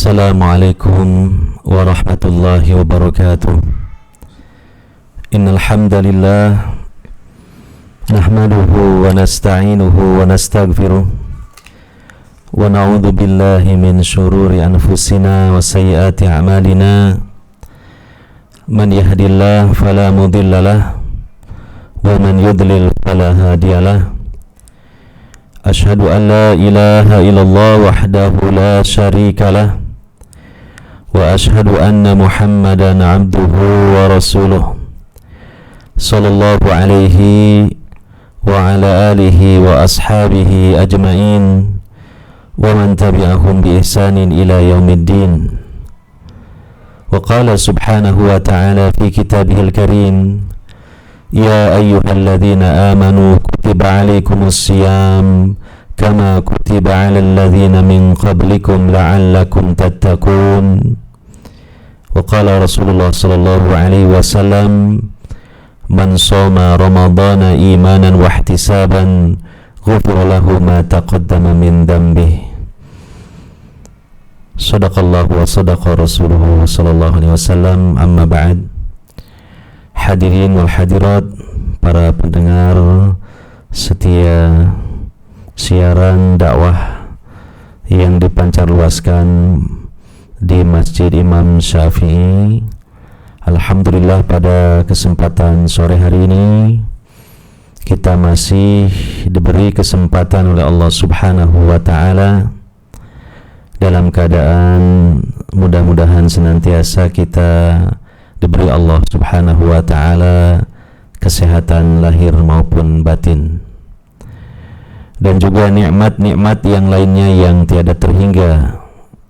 Assalamualaikum warahmatullahi wabarakatuh. Innal hamdalillah nahmaduhu wa nasta'inuhu wa nastaghfiruh wa na'udzu billahi min shururi anfusina wa sayyiati a'malina. Man yahdihillahu fala mudhillalah wa man yudlil fala hadiyalah. Ashhadu an la ilaha illallah wahdahu la syarika lah wa ashhadu anna Muhammadan abduhu wa rasuluh sallallahu alaihi wa ala alihi wa ashabihi ajma'in wa man tabi'ahum bi ihsanin ila yaumiddin. Wa qala subhanahu wa ta'ala fi kitabihil karim, ya ayyuhalladzina amanu kutiba alaikumus siyam kama kutiba alal ladzina min qablikum la'allakum tattaqun. Wa qala Rasulullah sallallahu alaihi wasallam, man shoma ramadhana imanan wa ihtisaban ghufira lahu ma taqaddama min dhanbihi. Shadaqallahu wa sadaqa Rasulullah sallallahu alaihi wasallam. Amma ba'd. Hadirin wal hadirat, para pendengar setia siaran dakwah yang dipancarluaskan di Masjid Imam Syafi'i. Alhamdulillah, pada kesempatan sore hari ini kita masih diberi kesempatan oleh Allah Subhanahu wa ta'ala dalam keadaan mudah-mudahan senantiasa kita diberi Allah Subhanahu wa ta'ala kesehatan lahir maupun batin, dan juga nikmat-nikmat yang lainnya yang tiada terhingga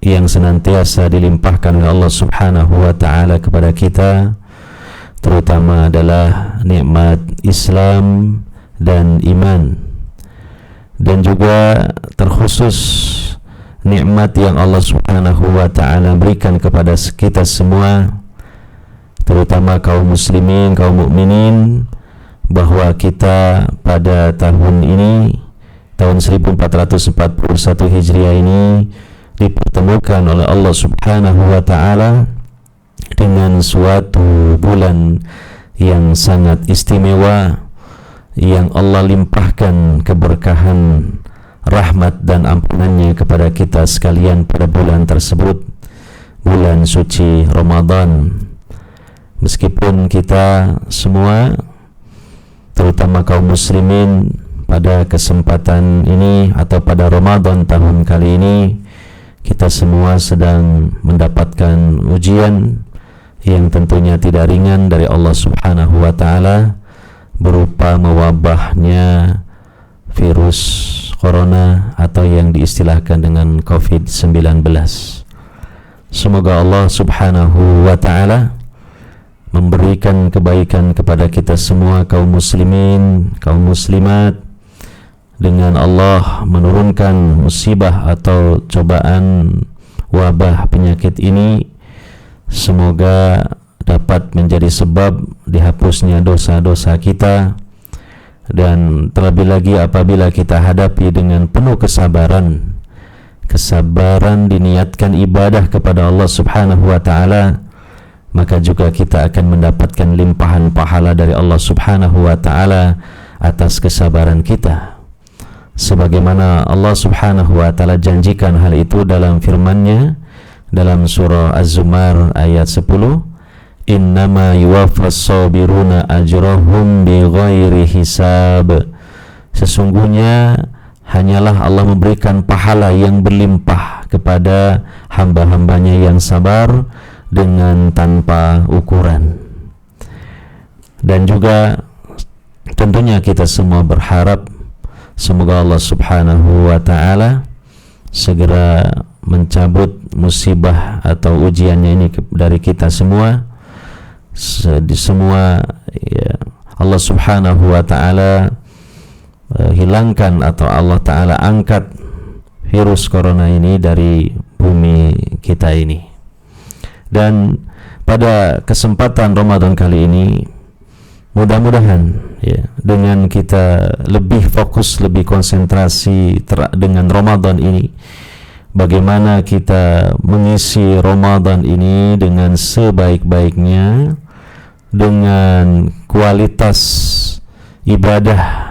yang senantiasa dilimpahkan oleh Allah Subhanahu wa ta'ala kepada kita, terutama adalah nikmat Islam dan iman, dan juga terkhusus nikmat yang Allah Subhanahu wa ta'ala berikan kepada kita semua, terutama kaum muslimin, kaum mukminin, bahwa kita pada tahun ini, tahun 1441 Hijriah ini, dipertemukan oleh Allah Subhanahu wa ta'ala dengan suatu bulan yang sangat istimewa, yang Allah limpahkan keberkahan, rahmat dan ampunannya kepada kita sekalian pada bulan tersebut, bulan suci Ramadan. Meskipun kita semua, terutama kaum muslimin, pada kesempatan ini atau pada Ramadan tahun kali ini, kita semua sedang mendapatkan ujian yang tentunya tidak ringan dari Allah Subhanahu wa ta'ala, berupa mewabahnya virus corona atau yang diistilahkan dengan COVID-19. Semoga Allah Subhanahu wa ta'ala memberikan kebaikan kepada kita semua kaum muslimin, kaum muslimat, dengan Allah menurunkan musibah atau cobaan wabah penyakit ini. Semoga dapat menjadi sebab dihapusnya dosa-dosa kita, dan terlebih lagi apabila kita hadapi dengan penuh kesabaran diniatkan ibadah kepada Allah Subhanahu wa ta'ala, maka juga kita akan mendapatkan limpahan pahala dari Allah Subhanahu wa ta'ala atas kesabaran kita, sebagaimana Allah Subhanahu wa ta'ala janjikan hal itu dalam firman-Nya dalam surah Az-Zumar ayat 10, innama yuwaffas sabiruna ajrahum bighairi hisab. Sesungguhnya hanyalah Allah memberikan pahala yang berlimpah kepada hamba-hambanya yang sabar dengan tanpa ukuran. Dan juga tentunya kita semua berharap semoga Allah Subhanahu wa ta'ala segera mencabut musibah atau ujiannya ini dari kita semua. Ya, Allah Subhanahu wa ta'ala hilangkan atau Allah ta'ala angkat virus corona ini dari bumi kita ini. Dan pada kesempatan Ramadan kali ini, mudah-mudahan ya, dengan kita lebih fokus, lebih konsentrasi dengan Ramadan ini, bagaimana kita mengisi Ramadan ini dengan sebaik-baiknya, dengan kualitas ibadah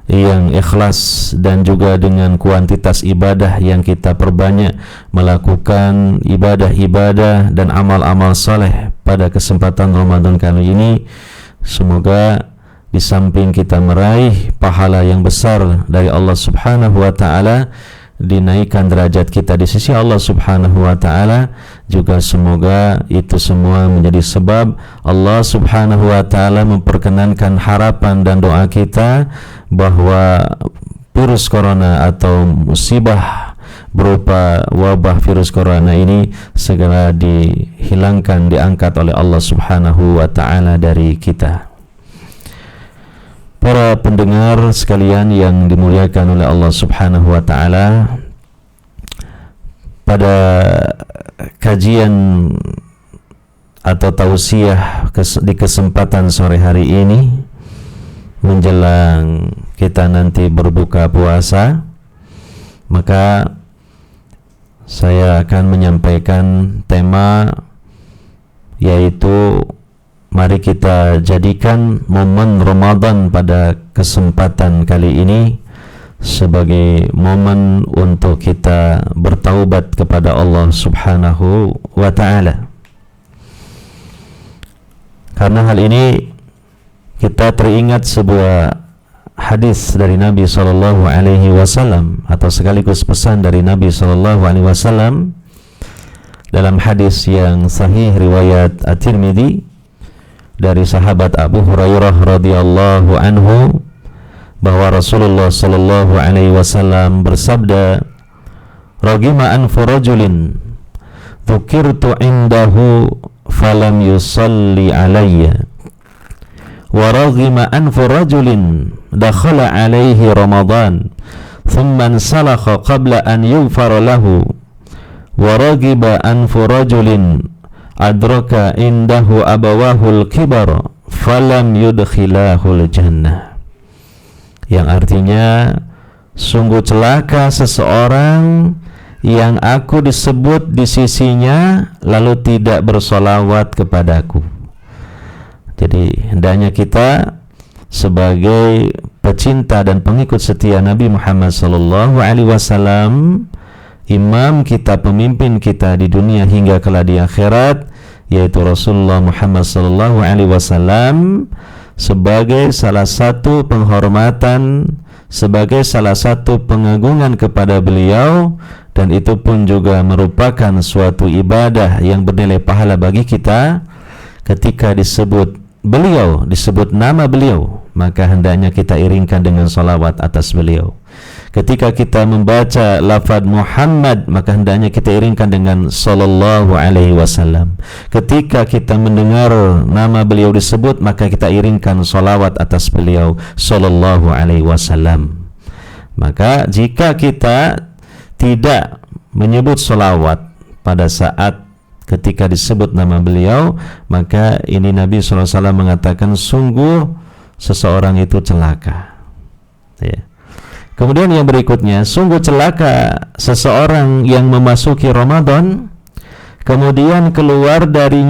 yang ikhlas dan juga dengan kuantitas ibadah yang kita perbanyak melakukan ibadah-ibadah dan amal-amal saleh pada kesempatan Ramadan kali ini. Semoga di samping kita meraih pahala yang besar dari Allah Subhanahu wa taala, dinaikkan derajat kita di sisi Allah Subhanahu wa taala, juga semoga itu semua menjadi sebab Allah Subhanahu wa taala memperkenankan harapan dan doa kita bahwa virus corona atau musibah berupa wabah virus corona ini segera dihilangkan, diangkat oleh Allah Subhanahu wa taala dari kita. Para pendengar sekalian yang dimuliakan oleh Allah Subhanahu wa taala, pada kajian atau tausiah di kesempatan sore hari ini menjelang kita nanti berbuka puasa, maka saya akan menyampaikan tema, yaitu mari kita jadikan momen Ramadan pada kesempatan kali ini sebagai momen untuk kita bertaubat kepada Allah Subhanahu wa ta'ala. Karena hal ini kita teringat sebuah hadis dari Nabi SAW, atau sekaligus pesan dari Nabi SAW dalam hadis yang sahih riwayat At-Tirmidzi dari sahabat Abu Hurairah radhiyallahu anhu, bahwa Rasulullah sallallahu alaihi wasallam bersabda, "Ragima anfu rajulin dzukirtu indahu falam yusalli alayya, wa ragima anfu rajulin dakhala alaihi Ramadan thumma salakha qabla an yughfara lahu, wa ragiba anfu rajulin adraka indahu abawahul kibar falam yudkhilahul jannah." Yang artinya, sungguh celaka seseorang yang aku disebut di sisinya lalu tidak bersolawat kepadaku. Jadi hendaknya kita sebagai pecinta dan pengikut setia Nabi Muhammad SAW, imam kita, pemimpin kita di dunia hingga kelak di akhirat, yaitu Rasulullah Muhammad SAW, sebagai salah satu penghormatan, sebagai salah satu pengagungan kepada beliau, dan itu pun juga merupakan suatu ibadah yang bernilai pahala bagi kita. Ketika disebut beliau, disebut nama beliau, maka hendaknya kita iringkan dengan salawat atas beliau. Ketika kita membaca lafaz Muhammad, maka hendaknya kita iringkan dengan sallallahu alaihi wasallam. Ketika kita mendengar nama beliau disebut, maka kita iringkan salawat atas beliau sallallahu alaihi wasallam. Maka jika kita tidak menyebut salawat pada saat ketika disebut nama beliau, maka ini Nabi SAW mengatakan sungguh seseorang itu celaka, ya. Kemudian yang berikutnya, sungguh celaka seseorang yang memasuki Ramadan kemudian keluar dari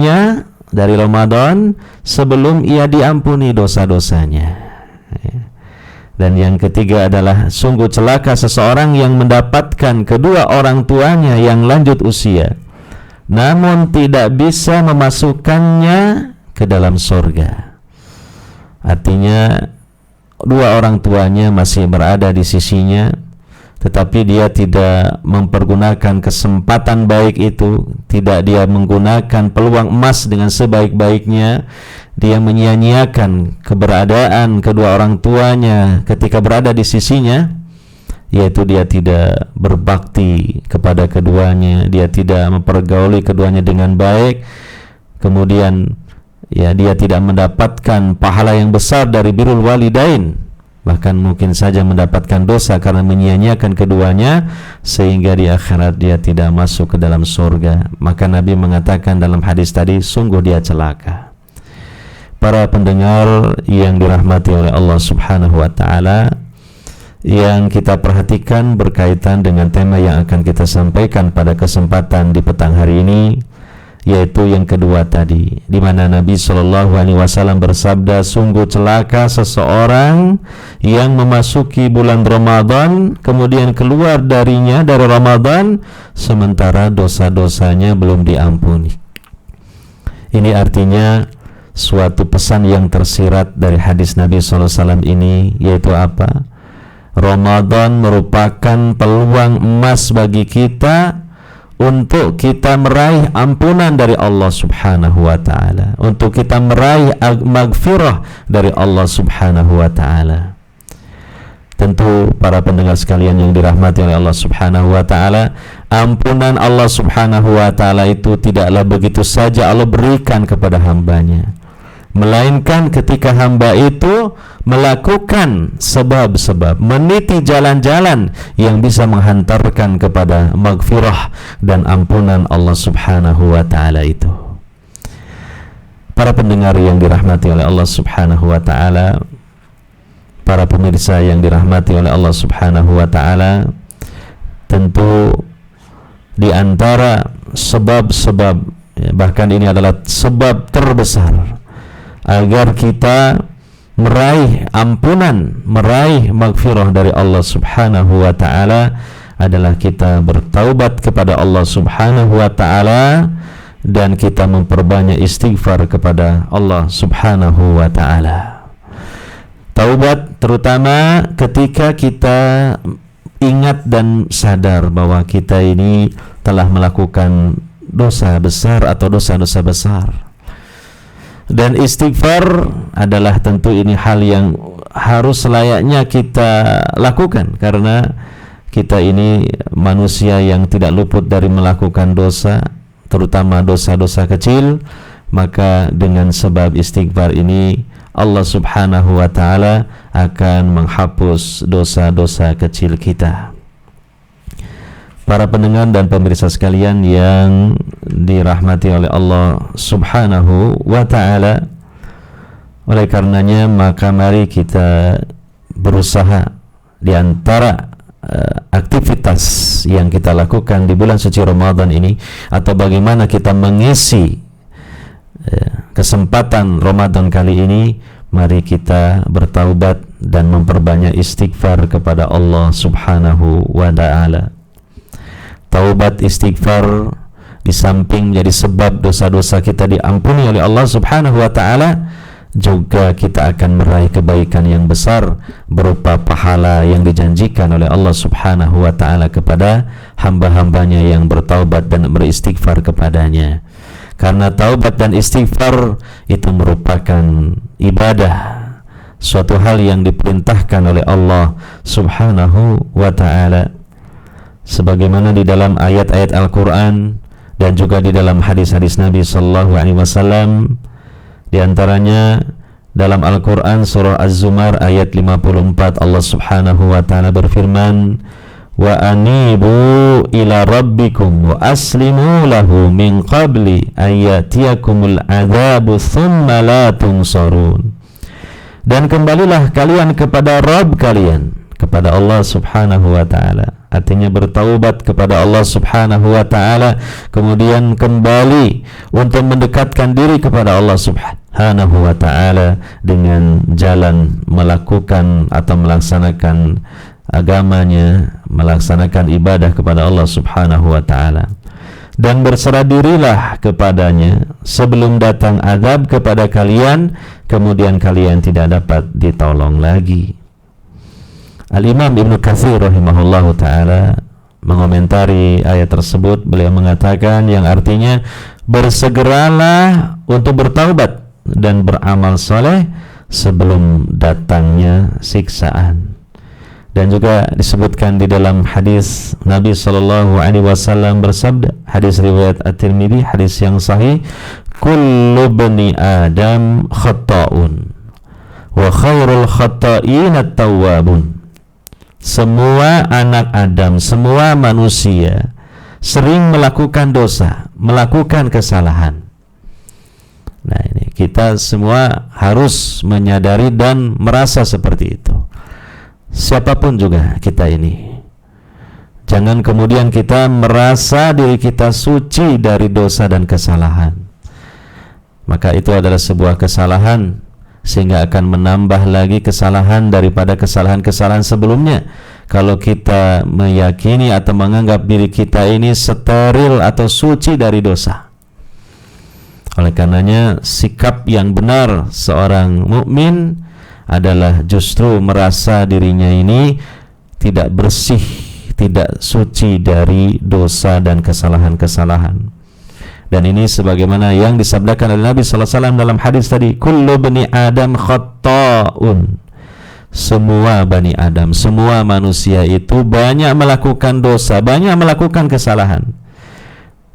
Ramadan sebelum ia diampuni dosa-dosanya. Dan yang ketiga adalah sungguh celaka seseorang yang mendapatkan kedua orang tuanya yang lanjut usia namun tidak bisa memasukkannya ke dalam surga. Artinya dua orang tuanya masih berada di sisinya, tetapi dia tidak mempergunakan kesempatan baik itu, tidak dia menggunakan peluang emas dengan sebaik-baiknya. Dia menyia-nyiakan keberadaan kedua orang tuanya ketika berada di sisinya, yaitu dia tidak berbakti kepada keduanya, dia tidak mempergauli keduanya dengan baik, kemudian ya dia tidak mendapatkan pahala yang besar dari birrul walidain, bahkan mungkin saja mendapatkan dosa karena menyia-nyiakan keduanya, sehingga di akhirat dia tidak masuk ke dalam surga. Maka Nabi mengatakan dalam hadis tadi, sungguh dia celaka. Para pendengar yang dirahmati oleh Allah Subhanahu wa ta'ala, yang kita perhatikan berkaitan dengan tema yang akan kita sampaikan pada kesempatan di petang hari ini, yaitu yang kedua tadi, di mana Nabi SAW bersabda, sungguh celaka seseorang yang memasuki bulan Ramadan kemudian keluar dari Ramadan sementara dosa-dosanya belum diampuni. Ini artinya suatu pesan yang tersirat dari hadis Nabi SAW ini, yaitu apa? Ramadan merupakan peluang emas bagi kita untuk kita meraih ampunan dari Allah Subhanahu wa ta'ala, untuk kita meraih maghfirah dari Allah Subhanahu wa ta'ala. Tentu para pendengar sekalian yang dirahmati oleh Allah Subhanahu wa ta'ala, ampunan Allah Subhanahu wa ta'ala itu tidaklah begitu saja Allah berikan kepada hambanya, melainkan ketika hamba itu melakukan sebab-sebab, meniti jalan-jalan yang bisa menghantarkan kepada maghfirah dan ampunan Allah Subhanahu wa ta'ala itu. Para pendengar yang dirahmati oleh Allah Subhanahu wa ta'ala, para pemirsa yang dirahmati oleh Allah Subhanahu wa ta'ala, tentu di antara sebab-sebab, bahkan ini adalah sebab terbesar agar kita meraih ampunan, meraih maghfirah dari Allah Subhanahu wa ta'ala adalah kita bertaubat kepada Allah Subhanahu wa ta'ala dan kita memperbanyak istighfar kepada Allah Subhanahu wa ta'ala. Taubat terutama ketika kita ingat dan sadar bahwa kita ini telah melakukan dosa besar atau dosa-dosa besar. Dan istighfar adalah tentu ini hal yang harus layaknya kita lakukan, karena kita ini manusia yang tidak luput dari melakukan dosa, terutama dosa-dosa kecil. Maka dengan sebab istighfar ini Allah Subhanahu wa ta'ala akan menghapus dosa-dosa kecil kita. Para pendengar dan pemirsa sekalian yang dirahmati oleh Allah Subhanahu wa ta'ala, oleh karenanya maka mari kita berusaha di antara aktivitas yang kita lakukan di bulan suci Ramadan ini, atau bagaimana kita mengisi kesempatan Ramadan kali ini, mari kita bertaubat dan memperbanyak istighfar kepada Allah Subhanahu wa ta'ala. Taubat istighfar di samping menjadi sebab dosa-dosa kita diampuni oleh Allah Subhanahu wa ta'ala, juga kita akan meraih kebaikan yang besar berupa pahala yang dijanjikan oleh Allah Subhanahu wa ta'ala kepada hamba-hambanya yang bertaubat dan beristighfar kepadanya. Karena taubat dan istighfar itu merupakan ibadah, suatu hal yang diperintahkan oleh Allah Subhanahu wa ta'ala, sebagaimana di dalam ayat-ayat Al-Quran dan juga di dalam hadis-hadis Nabi Sallallahu Alaihi Wasallam. Di antaranya dalam Al-Quran surah Az-Zumar ayat 54, Allah Subhanahu wa ta'ala berfirman, wa anibu ila rabbikum wa aslimu lahu min qabli ayyatiyakumul adzabu thumma la tunsarun. Dan kembalilah kalian kepada Rabb kalian, kepada Allah Subhanahu wa ta'ala. Artinya bertaubat kepada Allah Subhanahu wa ta'ala, kemudian kembali untuk mendekatkan diri kepada Allah Subhanahu wa ta'ala dengan jalan melakukan atau melaksanakan agamanya, melaksanakan ibadah kepada Allah Subhanahu wa ta'ala, dan berserah dirilah kepadanya sebelum datang azab kepada kalian, kemudian kalian tidak dapat ditolong lagi. Al-Imam Ibnu Katsir rahimahullahu ta'ala mengomentari ayat tersebut, beliau mengatakan yang artinya bersegeralah untuk bertaubat dan beramal soleh sebelum datangnya siksaan. Dan juga disebutkan di dalam hadis Nabi Sallallahu Alaihi Wasallam bersabda, hadis riwayat At-Tirmidzi, hadis yang sahih, kullu bani Adam khata'un wa khairul khata'in at-tawwabun. Semua anak Adam, semua manusia sering melakukan dosa, melakukan kesalahan. Nah, ini kita semua harus menyadari dan merasa seperti itu. siapapun juga kita ini. Jangan kemudian kita merasa diri kita suci dari dosa dan kesalahan. Maka itu adalah sebuah kesalahan, sehingga akan menambah lagi kesalahan daripada kesalahan-kesalahan sebelumnya. Kalau kita meyakini atau menganggap diri kita ini steril atau suci dari dosa. Oleh karenanya, sikap yang benar seorang mukmin adalah justru merasa dirinya ini tidak bersih, tidak suci dari dosa dan kesalahan-kesalahan. Dan ini sebagaimana yang disabdakan oleh Nabi sallallahu alaihi wasallam dalam hadis tadi, kullu bani Adam khatta'un. Semua bani Adam, semua manusia itu banyak melakukan dosa, banyak melakukan kesalahan.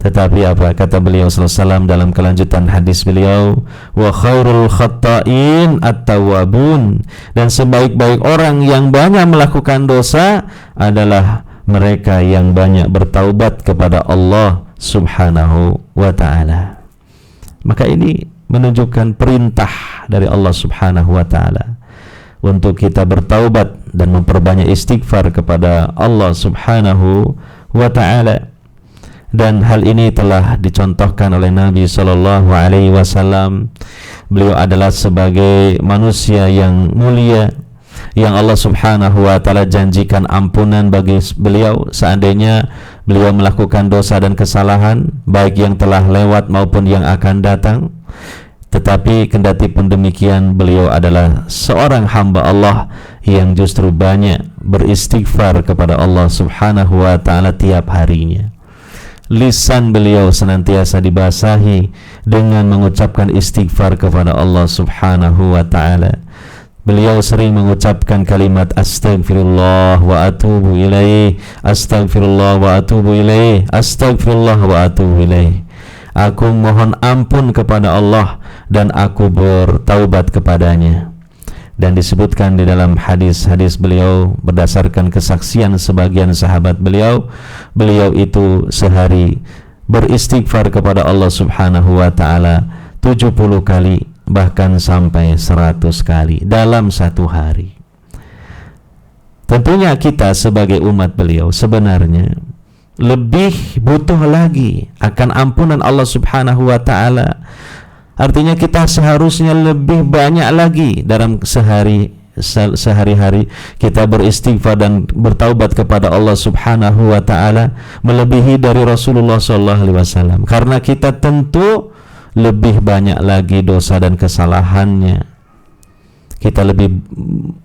Tetapi apa kata beliau sallallahu alaihi wasallam dalam kelanjutan hadis beliau, wa khairul khatta'in at-tawwabun. Dan sebaik-baik orang yang banyak melakukan dosa adalah mereka yang banyak bertaubat kepada Allah Subhanahu wa ta'ala. Maka ini menunjukkan perintah dari Allah Subhanahu wa ta'ala untuk kita bertaubat dan memperbanyak istighfar kepada Allah Subhanahu wa ta'ala. Dan hal ini telah dicontohkan oleh Nabi sallallahu alaihi wasallam. Beliau adalah sebagai manusia yang mulia, yang Allah Subhanahu wa ta'ala janjikan ampunan bagi beliau seandainya beliau melakukan dosa dan kesalahan, baik yang telah lewat maupun yang akan datang. Tetapi kendati pun demikian, beliau adalah seorang hamba Allah yang justru banyak beristighfar kepada Allah Subhanahu wa ta'ala tiap harinya. Lisan beliau senantiasa dibasahi dengan mengucapkan istighfar kepada Allah Subhanahu wa ta'ala. Beliau sering mengucapkan kalimat astagfirullah wa atubu ilaih, astagfirullah wa atubu ilaih, astagfirullah wa atubu ilaih. Aku mohon ampun kepada Allah dan aku bertaubat kepadanya. Dan disebutkan di dalam hadis-hadis beliau berdasarkan kesaksian sebagian sahabat beliau, beliau itu sehari beristighfar kepada Allah Subhanahu wa ta'ala 70 kali, bahkan sampai 100 kali dalam satu hari. Tentunya kita sebagai umat beliau sebenarnya lebih butuh lagi akan ampunan Allah Subhanahu wa ta'ala. Artinya kita seharusnya lebih banyak lagi dalam sehari-hari kita beristighfar dan bertaubat kepada Allah Subhanahu wa ta'ala melebihi dari Rasulullah SAW. Karena kita tentu lebih banyak lagi dosa dan kesalahannya. Kita lebih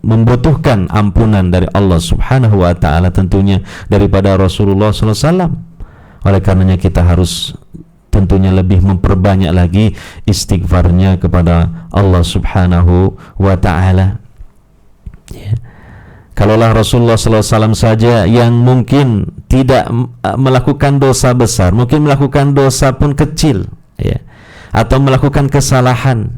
membutuhkan ampunan dari Allah Subhanahu wa ta'ala tentunya daripada Rasulullah SAW. Oleh karenanya kita harus tentunya lebih memperbanyak lagi istighfarnya kepada Allah Subhanahu wa ta'ala. Ya. Kalaulah Rasulullah SAW saja yang mungkin tidak melakukan dosa besar, mungkin melakukan dosa pun kecil, ya, atau melakukan kesalahan,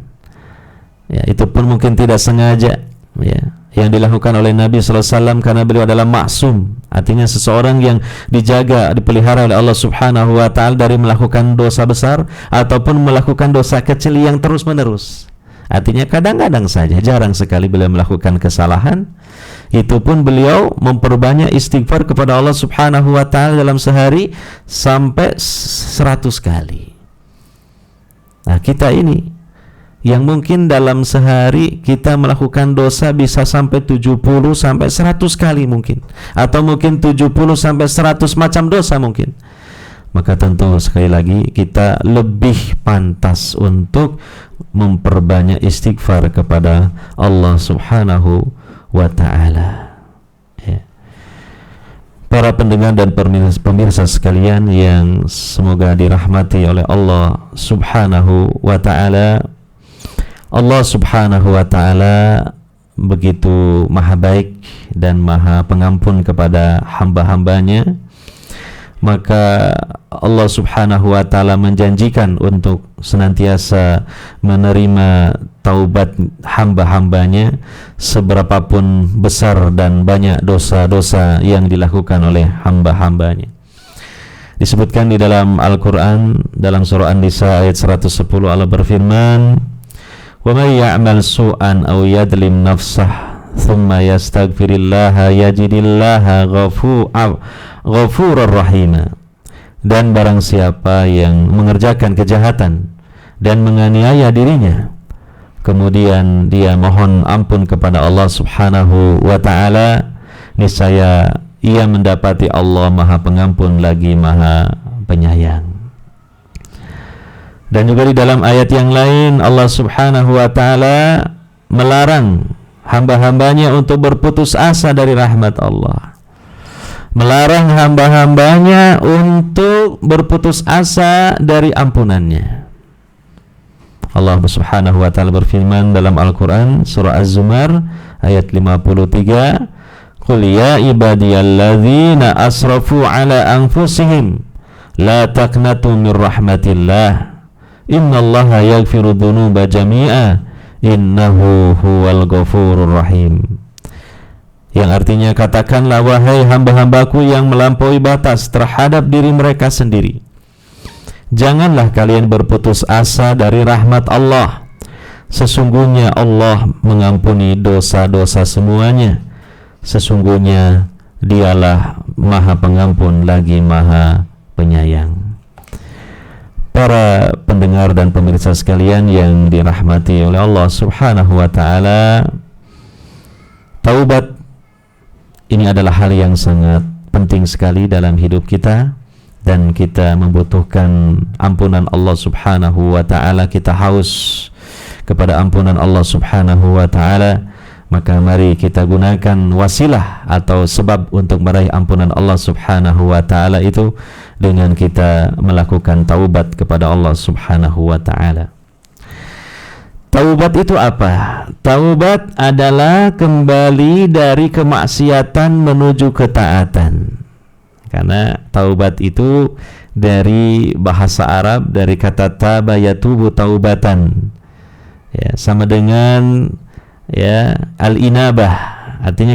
ya, itu pun mungkin tidak sengaja, ya, yang dilakukan oleh Nabi SAW karena beliau adalah maksum, artinya seseorang yang dijaga, dipelihara oleh Allah Subhanahu wa ta'ala dari melakukan dosa besar ataupun melakukan dosa kecil yang terus menerus. Artinya kadang-kadang saja, jarang sekali beliau melakukan kesalahan. Itu pun beliau memperbanyak istighfar kepada Allah Subhanahu wa ta'ala dalam sehari sampai 100 kali. Nah, kita ini yang mungkin dalam sehari kita melakukan dosa bisa sampai 70 sampai 100 kali mungkin, atau mungkin 70 sampai 100 macam dosa mungkin. Maka tentu sekali lagi kita lebih pantas untuk memperbanyak istighfar kepada Allah Subhanahu wa ta'ala. Ya. Para pendengar dan pemirsa sekalian yang semoga dirahmati oleh Allah Subhanahu wa ta'ala, Allah Subhanahu wa ta'ala begitu maha baik dan maha pengampun kepada hamba-hambanya. Maka Allah Subhanahu wa ta'ala menjanjikan untuk senantiasa menerima taubat hamba-hambanya seberapapun besar dan banyak dosa-dosa yang dilakukan oleh hamba-hambanya. Disebutkan di dalam Al-Quran dalam surah An-Nisa ayat 110, Allah berfirman, "Wa may ya'mal su'an aw yadlim nafsah thumma yastaghfirillaha yajidillaha ghafurur rahima. Dan barang siapa yang mengerjakan kejahatan dan menganiaya dirinya, kemudian dia mohon ampun kepada Allah Subhanahu wa ta'ala, niscaya ia mendapati Allah Maha Pengampun lagi Maha Penyayang. Dan juga di dalam ayat yang lain Allah Subhanahu wa ta'ala melarang hamba-hambanya untuk berputus asa dari rahmat Allah, melarang hamba-hambanya untuk berputus asa dari ampunannya. Allah Subhanahu wa ta'ala berfirman dalam Al-Quran surah Az-Zumar ayat 53, Qul ya ibadiyalladzina asrafu ala anfusihim la taqnatu min rahmatillah innallaha yaghfiru dhunuba jami'a innahu huwal ghafurur rahim. Yang artinya, katakanlah wahai hamba-hambaku yang melampaui batas terhadap diri mereka sendiri, janganlah kalian berputus asa dari rahmat Allah. Sesungguhnya Allah mengampuni dosa-dosa semuanya. Sesungguhnya Dialah Maha Pengampun lagi Maha Penyayang. Para pendengar dan pemirsa sekalian yang dirahmati oleh Allah Subhanahu wa ta'ala, taubat ini adalah hal yang sangat penting sekali dalam hidup kita, dan kita membutuhkan ampunan Allah Subhanahu wa ta'ala. Kita haus kepada ampunan Allah Subhanahu wa ta'ala, maka mari kita gunakan wasilah atau sebab untuk meraih ampunan Allah Subhanahu wa ta'ala itu dengan kita melakukan taubat kepada Allah Subhanahu wa ta'ala. Taubat itu apa? Taubat adalah kembali dari kemaksiatan menuju ketaatan. Karena taubat itu dari bahasa Arab, dari kata taba yatubu taubatan, ya, sama dengan ya al-inabah, artinya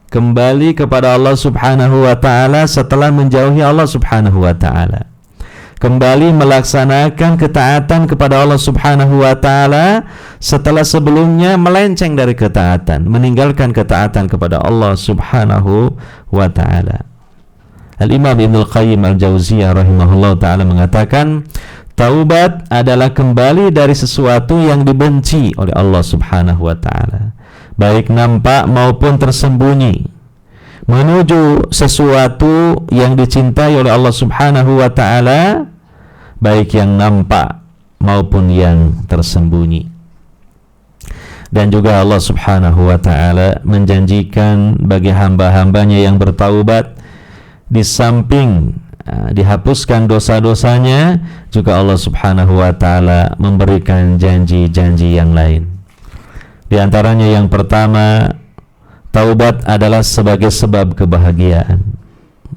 kembali kepada Allah Subhanahu wa ta'ala setelah menjauhi Allah Subhanahu wa ta'ala, kembali melaksanakan ketaatan kepada Allah Subhanahu wa ta'ala setelah sebelumnya melenceng dari ketaatan, meninggalkan ketaatan kepada Allah Subhanahu wa ta'ala. Al-Imam Ibnul Qayyim Al-Jauziyah rahimahullah ta'ala mengatakan, taubat adalah kembali dari sesuatu yang dibenci oleh Allah Subhanahu wa ta'ala, baik nampak maupun tersembunyi, menuju sesuatu yang dicintai oleh Allah Subhanahu wa ta'ala, baik yang nampak maupun yang tersembunyi. Dan juga Allah Subhanahu wa ta'ala menjanjikan bagi hamba-hambanya yang bertaubat, di samping dihapuskan dosa-dosanya, juga Allah Subhanahu wa ta'ala memberikan janji-janji yang lain. Di antaranya yang pertama, taubat adalah sebagai sebab kebahagiaan.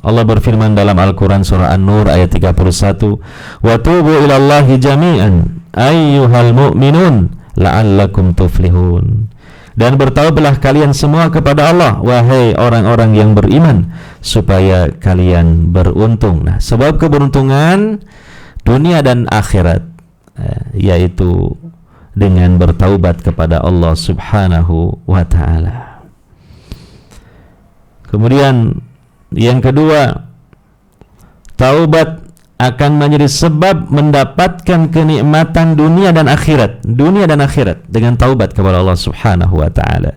Allah berfirman dalam Al-Quran surah An-Nur ayat 31, wa tubu ilallahi jami'an ayyuhal mu'minun la'allakum tuflihun. Dan bertaubatlah kalian semua kepada Allah, wahai orang-orang yang beriman, supaya kalian beruntung. Nah, sebab keberuntungan dunia dan akhirat yaitu dengan bertaubat kepada Allah Subhanahu wa ta'ala. Kemudian yang kedua, taubat akan menjadi sebab mendapatkan kenikmatan dunia dan akhirat dengan taubat kepada Allah Subhanahu wa ta'ala.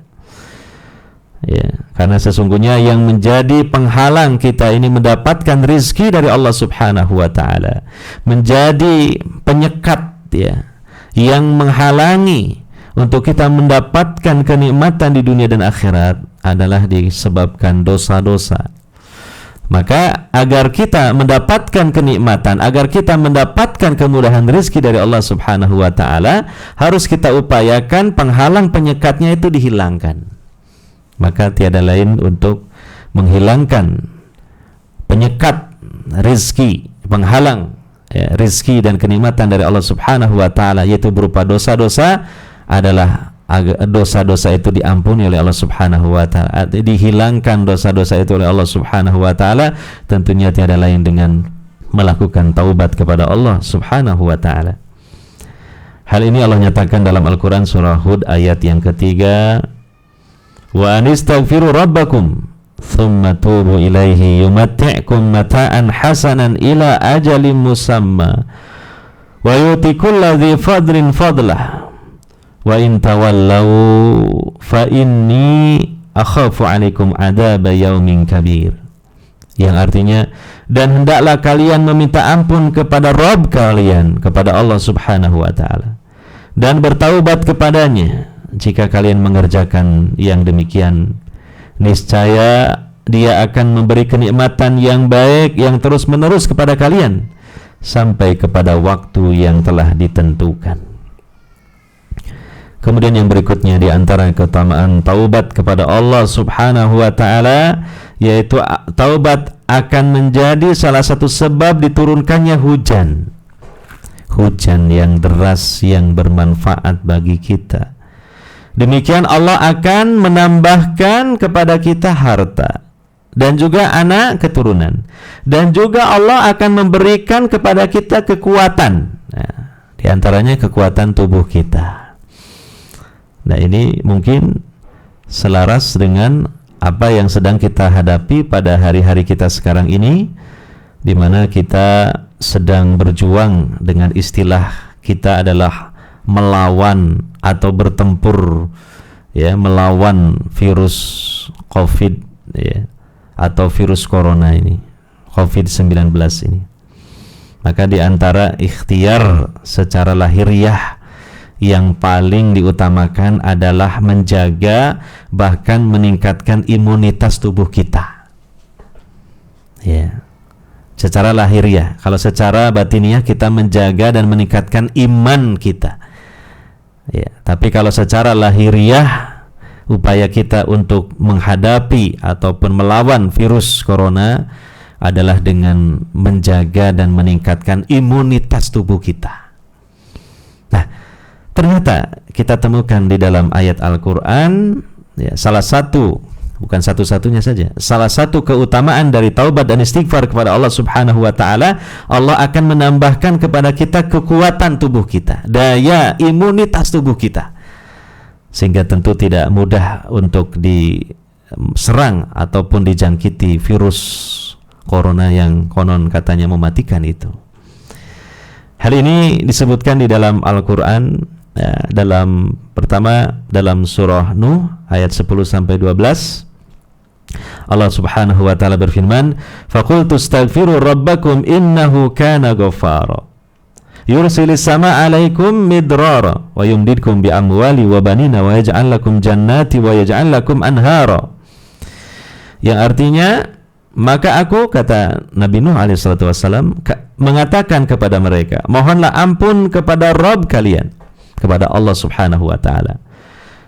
Ya, karena sesungguhnya yang menjadi penghalang kita ini mendapatkan rizki dari Allah Subhanahu wa ta'ala, menjadi penyekat ya, yang menghalangi untuk kita mendapatkan kenikmatan di dunia dan akhirat adalah disebabkan dosa-dosa. Maka agar kita mendapatkan kenikmatan, agar kita mendapatkan kemudahan rezeki dari Allah Subhanahu wa ta'ala, harus kita upayakan penghalang penyekatnya itu dihilangkan. Maka tiada lain untuk menghilangkan penyekat rezeki, penghalang ya, rezeki dan kenikmatan dari Allah Subhanahu wa ta'ala, yaitu berupa dosa-dosa, adalah dosa-dosa itu diampuni oleh Allah Subhanahu wa ta'ala, dihilangkan dosa-dosa itu oleh Allah Subhanahu wa ta'ala, tentunya tiada lain dengan melakukan taubat kepada Allah Subhanahu wa ta'ala. Hal ini Allah nyatakan dalam Al-Quran surah Hud ayat yang ketiga, wa anistaghfiru rabbakum thumma tubu ilaihi yumatti'kum mata'an hasanan ila ajalin musamma wa yu'ti kulla dhi fadlin fadlah wa in tawallaw fa inni akhafu 'alaikum 'adzaba yaumin kabir, yang artinya, dan hendaklah kalian meminta ampun kepada Rabb kalian, kepada Allah Subhanahu wa taala, dan bertaubat kepadanya jika kalian mengerjakan yang demikian. Niscaya Dia akan memberi kenikmatan yang baik yang terus-menerus kepada kalian sampai kepada waktu yang telah ditentukan. Kemudian yang berikutnya di antara keutamaan taubat kepada Allah Subhanahu wa taala, yaitu taubat akan menjadi salah satu sebab diturunkannya hujan. Hujan yang deras yang bermanfaat bagi kita. Demikian Allah akan menambahkan kepada kita harta dan juga anak keturunan, dan juga Allah akan memberikan kepada kita kekuatan. Nah, di antaranya kekuatan tubuh kita. Nah, ini mungkin selaras dengan apa yang sedang kita hadapi pada hari-hari kita sekarang ini, di mana kita sedang berjuang dengan istilah kita adalah melawan atau bertempur, ya, melawan virus COVID, ya, atau virus corona ini, COVID-19 ini. Maka di antara ikhtiar secara lahiriah yang paling diutamakan adalah menjaga bahkan meningkatkan imunitas tubuh kita, ya, secara lahiriah. Kalau secara batiniah kita menjaga dan meningkatkan iman kita, ya. Tapi kalau secara lahiriah, upaya kita untuk menghadapi ataupun melawan virus corona adalah dengan menjaga dan meningkatkan imunitas tubuh kita. Nah, ternyata kita temukan di dalam ayat Al-Quran, ya, salah satu, bukan satu-satunya saja, salah satu keutamaan dari taubat dan istighfar kepada Allah Subhanahu wa taala, Allah akan menambahkan kepada kita kekuatan tubuh kita, daya imunitas tubuh kita, sehingga tentu tidak mudah untuk diserang ataupun dijangkiti virus corona yang konon katanya mematikan itu. Hal ini disebutkan di dalam Al-Quran, ya, pertama dalam surah Nuh ayat 10 sampai 12. Allah Subhanahu wa taala berfirman, "Faqultu astaghfiru rabbakum innahu kana ghaffara. Yursilis sama 'alaikum midrara wa yumdidkum bi amwali wa banina wa yaj'al lakum jannati wa yaj'al lakum anhara." Yang artinya, maka aku, kata Nabi Nuh alaihissalatu wassalam, mengatakan kepada mereka, mohonlah ampun kepada Rabb kalian, kepada Allah Subhanahu wa taala.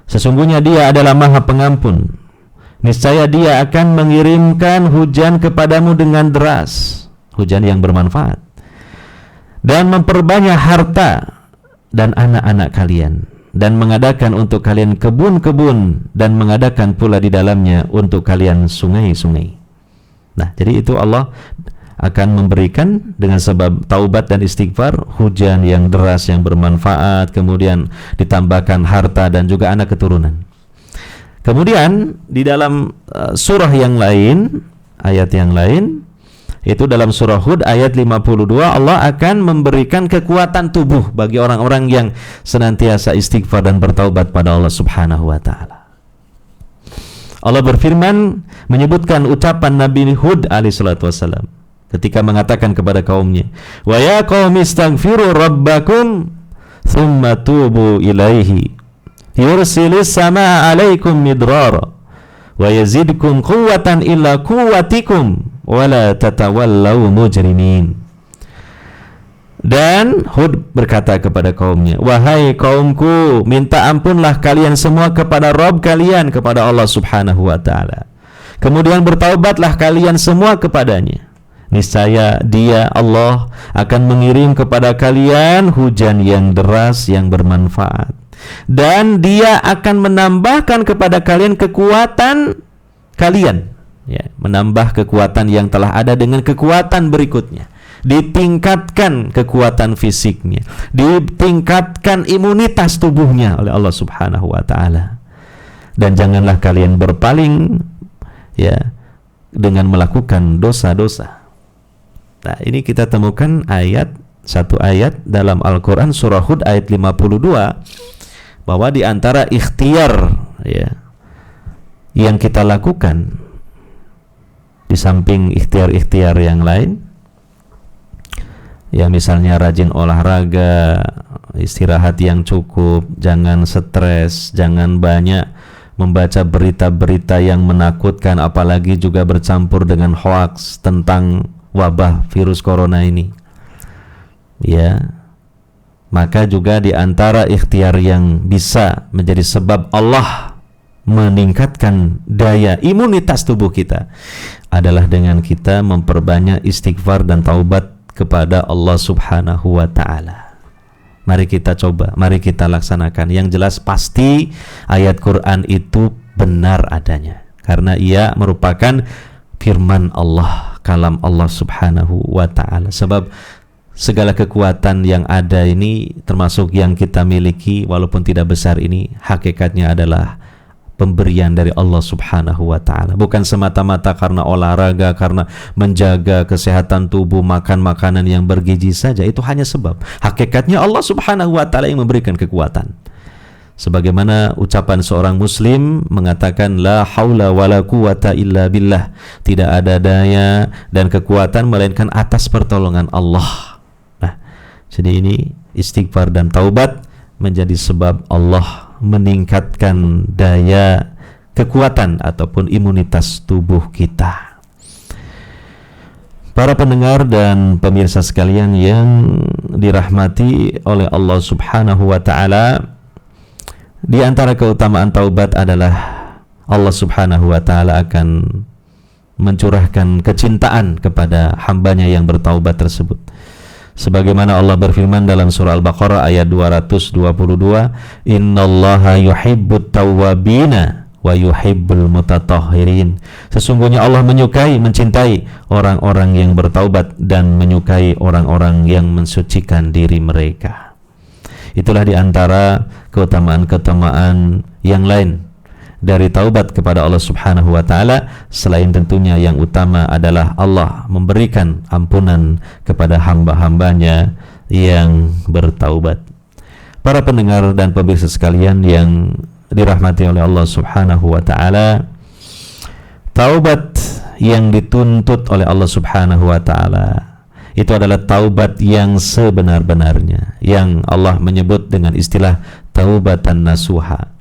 Sesungguhnya Dia adalah Maha Pengampun. Niscaya Dia akan mengirimkan hujan kepadamu dengan deras, hujan yang bermanfaat, dan memperbanyak harta dan anak-anak kalian, dan mengadakan untuk kalian kebun-kebun, dan mengadakan pula di dalamnya untuk kalian sungai-sungai. Nah, jadi itu Allah akan memberikan dengan sebab taubat dan istighfar hujan yang deras yang bermanfaat, kemudian ditambahkan harta dan juga anak keturunan. Kemudian di dalam surah yang lain, ayat yang lain, itu dalam surah Hud ayat 52, Allah akan memberikan kekuatan tubuh bagi orang-orang yang senantiasa istighfar dan bertaubat pada Allah Subhanahu wa taala. Allah berfirman menyebutkan ucapan Nabi Hud alaihissalatu wassalam ketika mengatakan kepada kaumnya, "Wa ya qaumi istaghfiru rabbakum thumma tubu ilaihi yursilis samaa 'alaikum midrara wa yazidkum quwwatan illa quwwatikum wa la tatawallaw mujrimin." Dan Hud berkata kepada kaumnya, "Wahai kaumku, minta ampunlah kalian semua kepada Rabb kalian, kepada Allah Subhanahu wa taala. Kemudian bertaubatlah kalian semua kepadanya. Niscaya Dia, Allah, akan mengirim kepada kalian hujan yang deras yang bermanfaat, dan Dia akan menambahkan kepada kalian kekuatan kalian." Ya, menambah kekuatan yang telah ada dengan kekuatan berikutnya. Ditingkatkan kekuatan fisiknya, ditingkatkan imunitas tubuhnya oleh Allah Subhanahu wa taala. dan janganlah kalian berpaling ya dengan melakukan dosa-dosa. Nah, ini kita temukan satu ayat dalam Al-Quran surah Hud ayat 52 bahwa di antara ikhtiar ya yang kita lakukan di samping ikhtiar-ikhtiar yang lain, ya misalnya rajin olahraga, istirahat yang cukup, jangan stres, jangan banyak membaca berita-berita yang menakutkan, apalagi juga bercampur dengan hoaks tentang wabah virus corona ini. Ya, maka juga di antara ikhtiar yang bisa menjadi sebab Allah meningkatkan daya imunitas tubuh kita adalah dengan kita memperbanyak istighfar dan taubat kepada Allah Subhanahu wa ta'ala. Mari kita coba, mari kita laksanakan. Yang jelas pasti ayat Quran itu benar adanya, karena ia merupakan firman Allah, kalam Allah Subhanahu wa ta'ala. Sebab segala kekuatan yang ada ini, termasuk yang kita miliki walaupun tidak besar ini, hakikatnya adalah pemberian dari Allah Subhanahu wa ta'ala. Bukan semata-mata karena olahraga, karena menjaga kesehatan tubuh, makan makanan yang bergizi saja. Itu hanya sebab. Hakikatnya Allah Subhanahu wa ta'ala yang memberikan kekuatan. Sebagaimana ucapan seorang muslim mengatakan, la haula wala quwata illa billah. Tidak ada daya dan kekuatan melainkan atas pertolongan Allah. Nah, jadi ini istighfar dan taubat menjadi sebab Allah meningkatkan daya kekuatan ataupun imunitas tubuh kita. Para pendengar dan pemirsa sekalian yang dirahmati oleh Allah Subhanahu wa ta'ala, di antara keutamaan taubat adalah Allah Subhanahu wa ta'ala akan mencurahkan kecintaan kepada hambanya yang bertaubat tersebut. Sebagaimana Allah berfirman dalam surah Al-Baqarah ayat 222, innallaha yuhibbut tawwabina wa yuhibbul mutatahhirin. Sesungguhnya Allah mencintai orang-orang yang bertaubat dan menyukai orang-orang yang mensucikan diri mereka. Itulah di antara keutamaan-keutamaan yang lain dari taubat kepada Allah Subhanahu wa ta'ala, selain tentunya yang utama adalah Allah memberikan ampunan kepada hamba-hambanya yang bertaubat. Para pendengar dan pemirsa sekalian yang dirahmati oleh Allah Subhanahu wa ta'ala, taubat yang dituntut oleh Allah Subhanahu wa ta'ala itu adalah taubat yang sebenar-benarnya, yang Allah menyebut dengan istilah taubatan nasuha.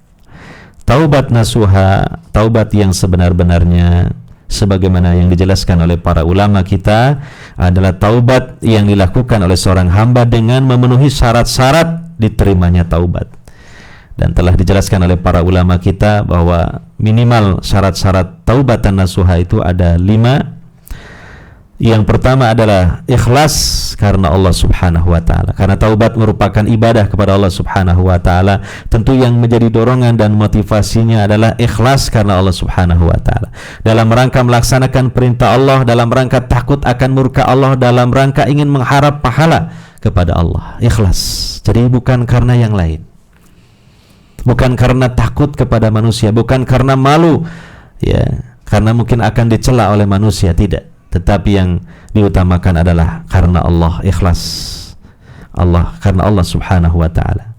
Taubat nasuha, taubat yang sebenar-benarnya, sebagaimana yang dijelaskan oleh para ulama kita, adalah taubat yang dilakukan oleh seorang hamba dengan memenuhi syarat-syarat diterimanya taubat. Dan telah dijelaskan oleh para ulama kita bahwa minimal syarat-syarat taubatan nasuha itu ada 5. Yang pertama adalah ikhlas karena Allah Subhanahu wa ta'ala. Karena taubat merupakan ibadah kepada Allah Subhanahu wa ta'ala, tentu yang menjadi dorongan dan motivasinya adalah ikhlas karena Allah Subhanahu wa ta'ala. Dalam rangka melaksanakan perintah Allah, dalam rangka takut akan murka Allah, dalam rangka ingin mengharap pahala kepada Allah. Ikhlas. Jadi bukan karena yang lain. Bukan karena takut kepada manusia, bukan karena malu, ya, karena mungkin akan dicela oleh manusia, tidak. Tetapi yang diutamakan adalah karena Allah, ikhlas karena Allah Subhanahu wa ta'ala.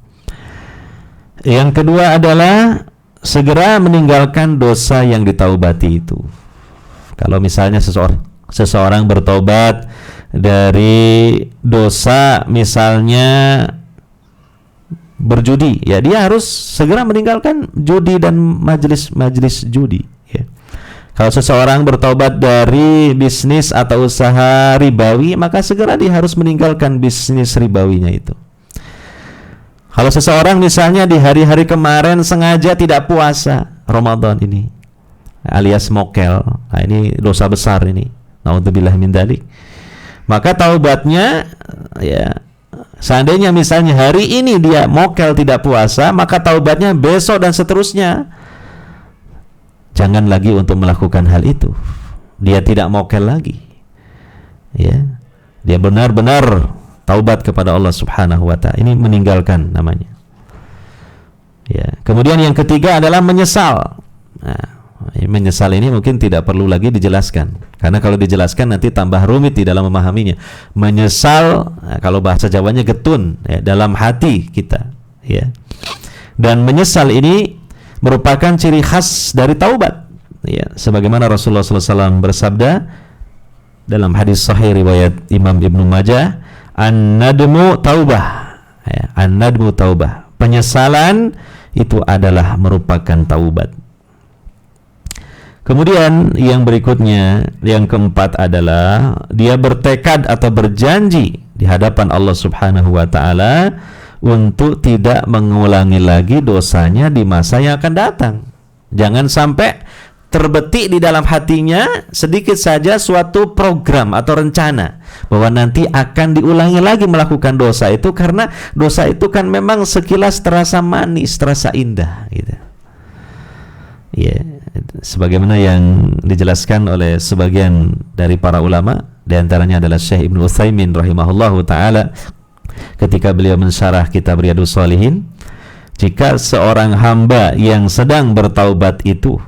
Yang kedua adalah segera meninggalkan dosa yang ditaubati itu. Kalau misalnya seseorang bertobat dari dosa misalnya berjudi, ya dia harus segera meninggalkan judi dan majelis judi, ya. Kalau seseorang bertobat dari bisnis atau usaha ribawi, maka segera dia harus meninggalkan bisnis ribawinya itu. Kalau seseorang misalnya di hari-hari kemarin sengaja tidak puasa Ramadan ini, alias mokel, nah ini dosa besar ini, naudzubillah min dzalik. Maka taubatnya, ya, seandainya misalnya hari ini dia mokel tidak puasa, maka taubatnya besok dan seterusnya jangan lagi untuk melakukan hal itu. Dia tidak mokel lagi, ya. Dia benar-benar taubat kepada Allah Subhanahu wa ta'ala. Ini meninggalkan namanya, ya. Kemudian yang ketiga adalah menyesal. Nah, menyesal ini mungkin tidak perlu lagi dijelaskan, karena kalau dijelaskan nanti tambah rumit di dalam memahaminya. Menyesal, nah, kalau bahasa Jawanya getun, ya, dalam hati kita, ya. Dan menyesal ini merupakan ciri khas dari taubat, ya, sebagaimana Rasulullah SAW bersabda dalam hadis sahih riwayat Imam Ibnu Majah, an-nadmu taubah, ya, an-nadmu taubah, penyesalan itu adalah merupakan taubat. Kemudian yang berikutnya, yang keempat adalah dia bertekad atau berjanji di hadapan Allah Subhanahu wa taala untuk tidak mengulangi lagi dosanya di masa yang akan datang. Jangan sampai terbetik di dalam hatinya sedikit saja suatu program atau rencana bahwa nanti akan diulangi lagi melakukan dosa itu, karena dosa itu kan memang sekilas terasa manis, terasa indah gitu. Ya, sebagaimana yang dijelaskan oleh sebagian dari para ulama, di antaranya adalah Syekh Ibnu Utsaimin rahimahullahu taala ketika beliau mensyarah kitab Riyadhus Shalihin, jika seorang hamba yang sedang bertaubat itu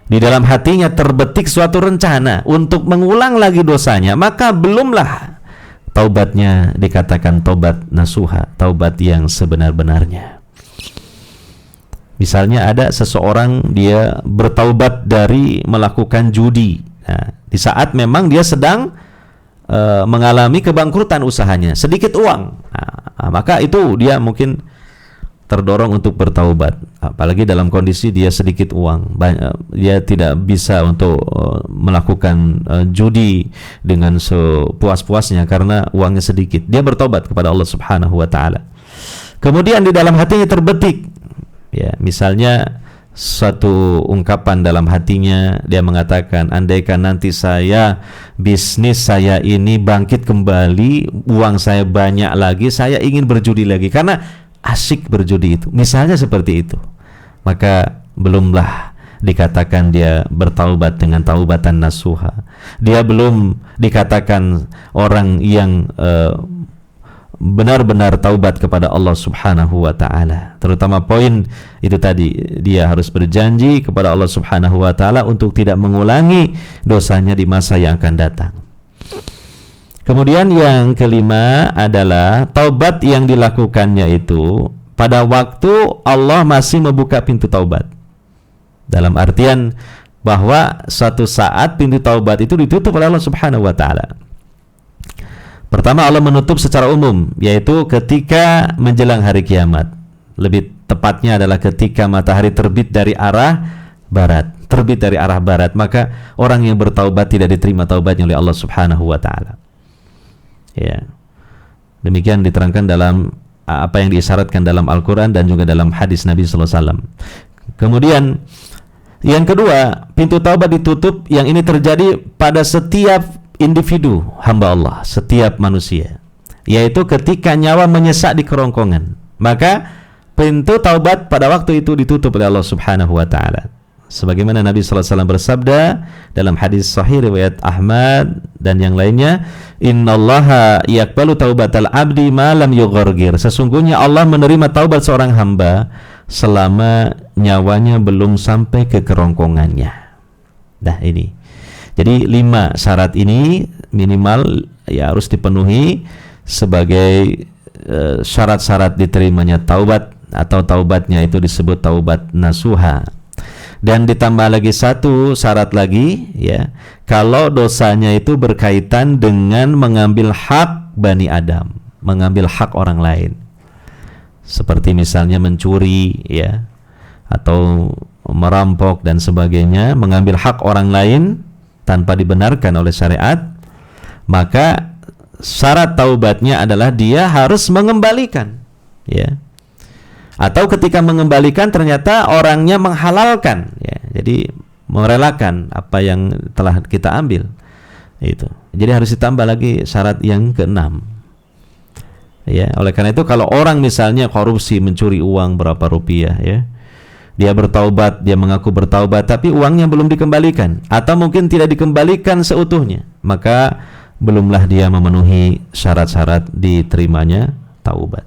di dalam hatinya terbetik suatu rencana untuk mengulang lagi dosanya, maka belumlah taubatnya dikatakan taubat nasuha, taubat yang sebenar-benarnya. Misalnya ada seseorang dia bertaubat dari melakukan judi. Nah, di saat memang dia sedang mengalami kebangkrutan usahanya, sedikit uang, nah, maka itu dia mungkin terdorong untuk bertaubat. Apalagi dalam kondisi dia sedikit uang, dia tidak bisa untuk melakukan judi dengan sepuas-puasnya karena uangnya sedikit. Dia bertaubat kepada Allah Subhanahu wa taala. Kemudian di dalam hatinya terbetik, ya, misalnya suatu ungkapan dalam hatinya, dia mengatakan, andaikan nanti bisnis saya ini bangkit kembali, uang saya banyak lagi, saya ingin berjudi lagi karena asyik berjudi itu, misalnya seperti itu, maka belumlah dikatakan dia bertaubat dengan taubatan nasuha. Dia belum dikatakan orang yang benar-benar taubat kepada Allah Subhanahu wa taala. Terutama poin itu tadi, dia harus berjanji kepada Allah Subhanahu wa taala untuk tidak mengulangi dosanya di masa yang akan datang. Kemudian yang kelima adalah taubat yang dilakukannya itu pada waktu Allah masih membuka pintu taubat. Dalam artian bahwa suatu saat pintu taubat itu ditutup oleh Allah Subhanahu wa taala. Pertama, Allah menutup secara umum, yaitu ketika menjelang hari kiamat. Lebih tepatnya adalah ketika matahari terbit dari arah barat. Terbit dari arah barat, maka orang yang bertaubat tidak diterima taubatnya oleh Allah Subhanahu wa taala. Ya. Demikian diterangkan dalam apa yang diisyaratkan dalam Al-Qur'an dan juga dalam hadis Nabi sallallahu alaihi wasallam. Kemudian yang kedua, pintu taubat ditutup, yang ini terjadi pada setiap individu hamba Allah, setiap manusia, yaitu ketika nyawa menyesak di kerongkongan, maka pintu taubat pada waktu itu ditutup oleh Allah Subhanahu wa taala. Sebagaimana Nabi sallallahu alaihi wasallam bersabda dalam hadis sahih riwayat Ahmad dan yang lainnya, innallaha yaqbalu taubatal abdi ma lam yughargir. Sesungguhnya Allah menerima taubat seorang hamba selama nyawanya belum sampai ke kerongkongannya. Nah, ini. Jadi 5 syarat ini minimal ya harus dipenuhi sebagai syarat-syarat diterimanya taubat, atau taubatnya itu disebut taubat nasuha. Dan ditambah lagi satu syarat lagi, ya, kalau dosanya itu berkaitan dengan mengambil hak Bani Adam, mengambil hak orang lain, seperti misalnya mencuri, ya, atau merampok dan sebagainya, mengambil hak orang lain tanpa dibenarkan oleh syariat, maka syarat taubatnya adalah dia harus mengembalikan, ya. Atau ketika mengembalikan ternyata orangnya menghalalkan, ya, jadi merelakan apa yang telah kita ambil, itu. Jadi harus ditambah lagi syarat yang keenam, ya. Oleh karena itu kalau orang misalnya korupsi, mencuri uang berapa rupiah, ya, dia bertaubat, dia mengaku bertaubat, tapi uangnya belum dikembalikan, atau mungkin tidak dikembalikan seutuhnya, maka belumlah dia memenuhi syarat-syarat diterimanya taubat.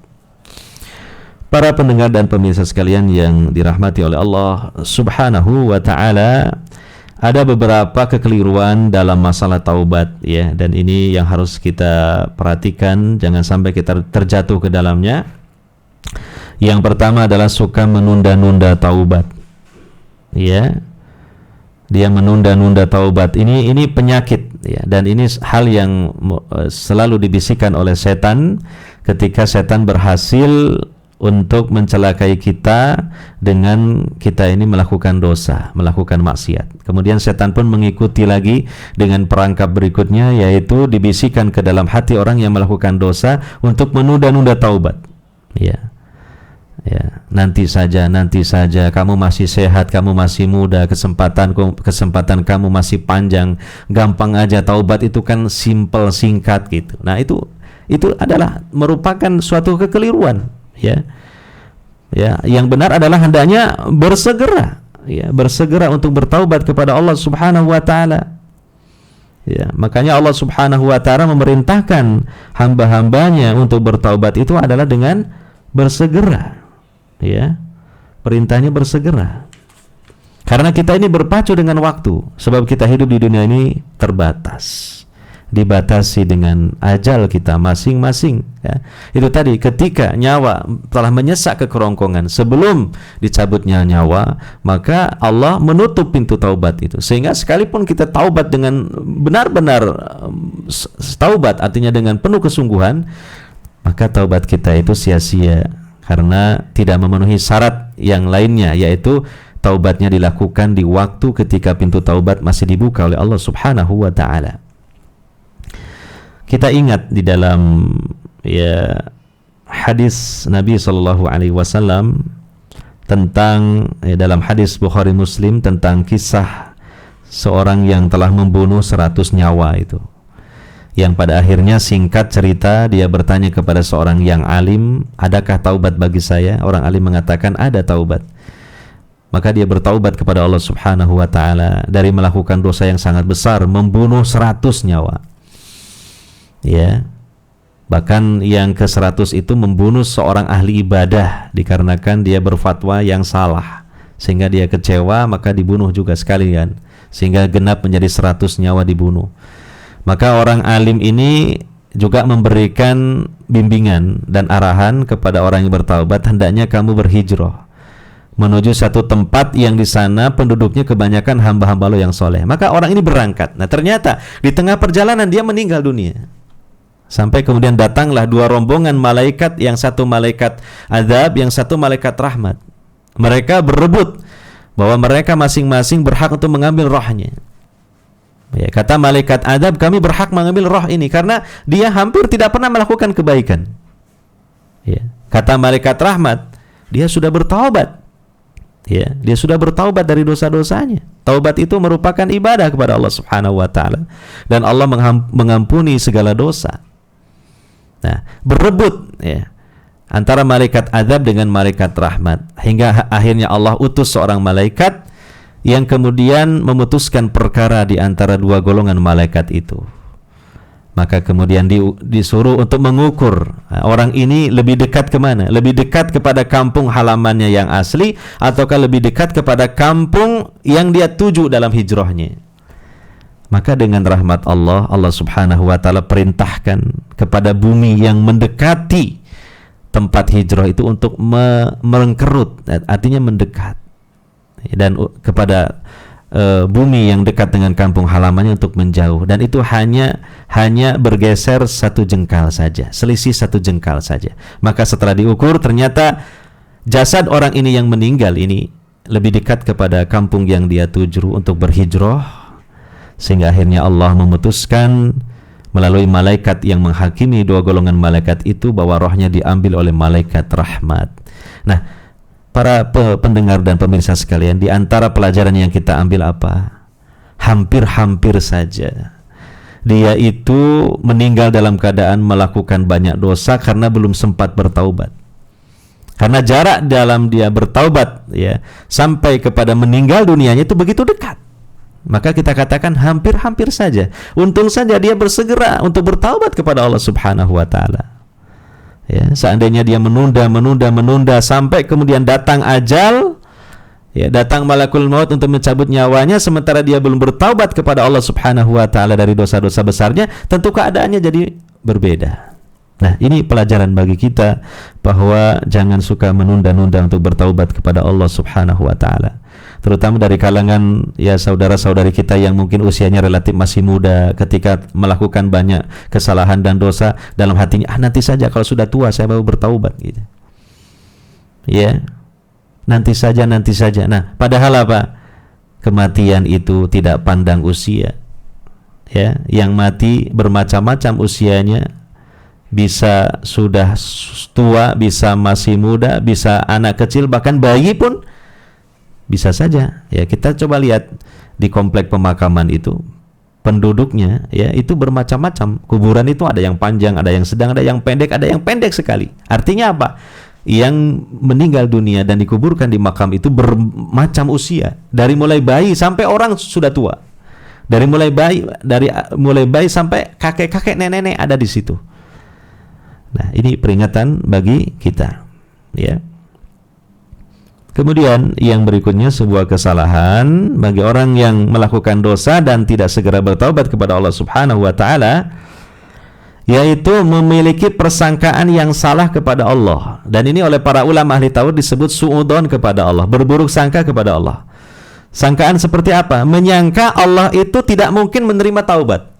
Para pendengar dan pemirsa sekalian yang dirahmati oleh Allah Subhanahu wa taala, ada beberapa kekeliruan dalam masalah taubat ya, dan ini yang harus kita perhatikan, jangan sampai kita terjatuh ke dalamnya. Yang pertama adalah suka menunda-nunda taubat. Ya. Dia menunda-nunda taubat. Ini penyakit ya, dan ini hal yang selalu dibisikkan oleh setan ketika setan berhasil untuk mencelakai kita dengan kita ini melakukan dosa, melakukan maksiat. Kemudian setan pun mengikuti lagi dengan perangkap berikutnya, yaitu dibisikkan ke dalam hati orang yang melakukan dosa untuk menunda-nunda taubat. Ya. Ya, nanti saja, kamu masih sehat, kamu masih muda, kesempatan kamu masih panjang, gampang aja, taubat itu kan simple, singkat gitu. Nah, itu adalah merupakan suatu kekeliruan, ya. Ya, yang benar adalah hendaknya bersegera, ya, bersegera untuk bertaubat kepada Allah Subhanahu wa taala. Ya, makanya Allah Subhanahu wa taala memerintahkan hamba-hambanya untuk bertaubat itu adalah dengan bersegera. Ya, perintahnya bersegera. Karena kita ini berpacu dengan waktu, sebab kita hidup di dunia ini terbatas, dibatasi dengan ajal kita masing-masing. Ya. Itu tadi, ketika nyawa telah menyesak ke kerongkongan, sebelum dicabutnya nyawa, maka Allah menutup pintu taubat itu, sehingga sekalipun kita taubat dengan benar-benar taubat, artinya dengan penuh kesungguhan, maka taubat kita itu sia-sia, karena tidak memenuhi syarat yang lainnya, yaitu taubatnya dilakukan di waktu ketika pintu taubat masih dibuka oleh Allah Subhanahu wa taala. Kita ingat di dalam ya hadis Nabi sallallahu alaihi wasallam tentang dalam hadis Bukhari Muslim tentang kisah seorang yang telah membunuh 100 nyawa itu. Yang pada akhirnya singkat cerita dia bertanya kepada seorang yang alim, adakah taubat bagi saya? Orang alim mengatakan ada taubat. Maka dia bertaubat kepada Allah Subhanahu wa taala dari melakukan dosa yang sangat besar, membunuh 100 nyawa. Ya. Bahkan yang ke-100 itu membunuh seorang ahli ibadah dikarenakan dia berfatwa yang salah, sehingga dia kecewa, maka dibunuh juga sekalian, sehingga genap menjadi 100 nyawa dibunuh. Maka orang alim ini juga memberikan bimbingan dan arahan kepada orang yang bertaubat, hendaknya kamu berhijrah menuju satu tempat yang di sana penduduknya kebanyakan hamba-hamba Allah yang soleh. Maka orang ini berangkat. Nah, ternyata di tengah perjalanan dia meninggal dunia. Sampai kemudian datanglah 2 rombongan malaikat, yang satu malaikat azab, yang satu malaikat rahmat. Mereka berebut bahwa mereka masing-masing berhak untuk mengambil rohnya. Ya, kata malaikat adab, kami berhak mengambil roh ini karena dia hampir tidak pernah melakukan kebaikan. Ya. Kata malaikat rahmat, dia sudah bertaubat. Ya, dia sudah bertaubat dari dosa-dosanya. Taubat itu merupakan ibadah kepada Allah Subhanahu wa taala, dan Allah mengampuni segala dosa. Nah, berebut ya antara malaikat adab dengan malaikat rahmat, hingga akhirnya Allah utus seorang malaikat yang kemudian memutuskan perkara di antara 2 golongan malaikat itu. Maka kemudian disuruh untuk mengukur orang ini lebih dekat kemana, lebih dekat kepada kampung halamannya yang asli ataukah lebih dekat kepada kampung yang dia tuju dalam hijrahnya. Maka dengan rahmat Allah, Allah Subhanahu wa taala perintahkan kepada bumi yang mendekati tempat hijrah itu untuk merengkerut, artinya mendekat, dan kepada bumi yang dekat dengan kampung halamannya untuk menjauh, dan itu hanya bergeser 1 jengkal saja, selisih 1 jengkal saja. Maka setelah diukur, ternyata jasad orang ini yang meninggal ini lebih dekat kepada kampung yang dia tuju untuk berhijrah, sehingga akhirnya Allah memutuskan melalui malaikat yang menghakimi 2 golongan malaikat itu bahwa rohnya diambil oleh malaikat rahmat. Nah, para pendengar dan pemirsa sekalian, di antara pelajaran yang kita ambil apa? Hampir-hampir saja dia itu meninggal dalam keadaan melakukan banyak dosa karena belum sempat bertaubat. Karena jarak dalam dia bertaubat ya sampai kepada meninggal dunianya itu begitu dekat. Maka kita katakan hampir-hampir saja. Untung saja dia bersegera untuk bertaubat kepada Allah Subhanahu wa taala. Ya, seandainya dia menunda sampai kemudian datang ajal, ya, datang malakul maut untuk mencabut nyawanya sementara dia belum bertaubat kepada Allah Subhanahu wa taala dari dosa-dosa besarnya, tentu keadaannya jadi berbeda. Nah, ini pelajaran bagi kita bahwa jangan suka menunda-nunda untuk bertaubat kepada Allah Subhanahu wa taala. Terutama dari kalangan ya saudara-saudari kita yang mungkin usianya relatif masih muda, ketika melakukan banyak kesalahan dan dosa, dalam hatinya nanti saja kalau sudah tua saya baru bertaubat gitu. Ya. Nanti saja. Nah, padahal apa? Kematian itu tidak pandang usia. Ya, yang mati bermacam-macam usianya. Bisa sudah tua, bisa masih muda, bisa anak kecil, bahkan bayi pun bisa saja. Ya, kita coba lihat di komplek pemakaman itu, penduduknya ya itu bermacam-macam. Kuburan itu ada yang panjang, ada yang sedang, ada yang pendek sekali. Artinya apa? Yang meninggal dunia dan dikuburkan di makam itu bermacam usia, dari mulai bayi sampai orang sudah tua. Dari mulai bayi sampai kakek-kakek, nenek-nenek ada di situ. Nah, ini peringatan bagi kita, ya. Kemudian yang berikutnya, sebuah kesalahan bagi orang yang melakukan dosa dan tidak segera bertaubat kepada Allah Subhanahu wa taala, yaitu memiliki persangkaan yang salah kepada Allah. Dan ini oleh para ulama ahli tauhid disebut suudzon kepada Allah, berburuk sangka kepada Allah. Sangkaan seperti apa? Menyangka Allah itu tidak mungkin menerima taubat.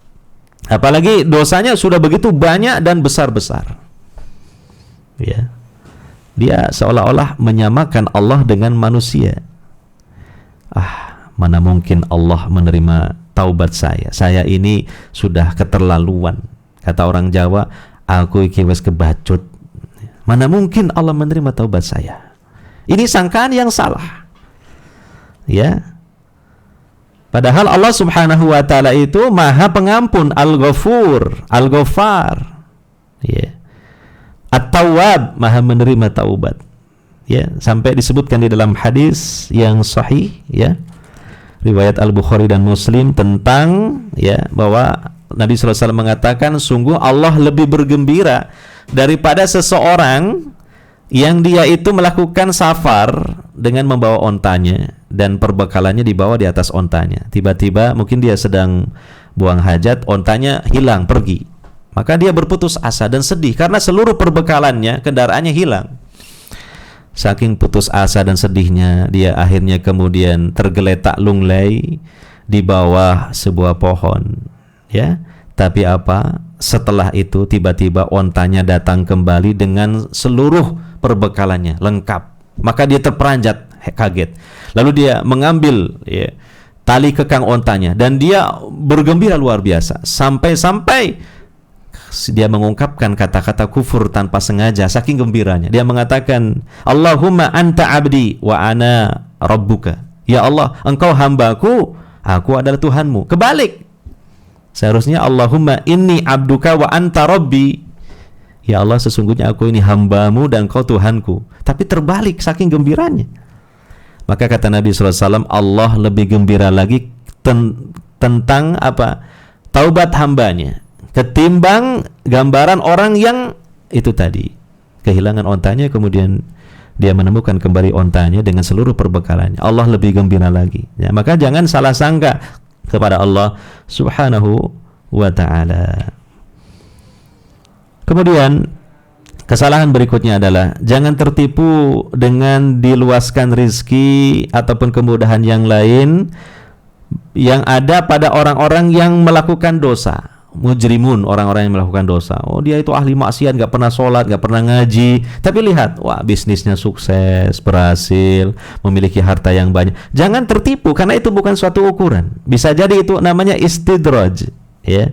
Apalagi dosanya sudah begitu banyak dan besar-besar. Ya. Dia seolah-olah menyamakan Allah dengan manusia. Mana mungkin Allah menerima taubat saya? Saya ini sudah keterlaluan. Kata orang Jawa, aku iki wis kebacut. Mana mungkin Allah menerima taubat saya? Ini sangkaan yang salah. Ya. Padahal Allah Subhanahu wa taala itu Maha Pengampun, Al-Ghafur, Al-Ghaffar. Ya. At-Tawwab, Maha menerima taubat. Ya, sampai disebutkan di dalam hadis yang sahih, ya, riwayat Al-Bukhari dan Muslim, tentang ya bahwa Nabi sallallahu alaihi wasallam mengatakan, sungguh Allah lebih bergembira daripada seseorang yang dia itu melakukan safar dengan membawa ontanya dan perbekalannya dibawa di atas ontanya. Tiba-tiba mungkin dia sedang buang hajat, ontanya hilang, pergi. Maka dia berputus asa dan sedih karena seluruh perbekalannya, kendaraannya hilang. Saking putus asa dan sedihnya, dia akhirnya kemudian tergeletak lunglai di bawah sebuah pohon. Ya, tapi apa? Setelah itu tiba-tiba ontanya datang kembali dengan seluruh perbekalannya lengkap. Maka dia terperanjat, kaget. Lalu dia mengambil ya, tali kekang ontanya dan dia bergembira luar biasa sampai dia mengungkapkan kata-kata kufur tanpa sengaja, saking gembiranya. Dia mengatakan, Allahumma anta abdi wa ana rabbuka. Ya Allah, engkau hambaku, aku adalah Tuhanmu. Kebalik. Seharusnya Allahumma inni abduka wa anta rabbi. Ya Allah, sesungguhnya aku ini hambamu dan engkau Tuhanku. Tapi terbalik, saking gembiranya. Maka kata Nabi SAW, Allah lebih gembira lagi tentang apa? Taubat hambanya, ketimbang gambaran orang yang itu tadi kehilangan ontanya kemudian dia menemukan kembali ontanya dengan seluruh perbekalannya. Allah lebih gembira lagi. Ya, maka jangan salah sangka kepada Allah Subhanahu wa ta'ala. Kemudian kesalahan berikutnya adalah jangan tertipu dengan diluaskan rizki ataupun kemudahan yang lain yang ada pada orang-orang yang melakukan dosa. Mujrimun, orang-orang yang melakukan dosa. Oh, dia itu ahli maksiat, gak pernah sholat, gak pernah ngaji. Tapi lihat, wah, bisnisnya sukses, berhasil, memiliki harta yang banyak. Jangan tertipu, karena itu bukan suatu ukuran. Bisa jadi itu namanya istidraj, ya,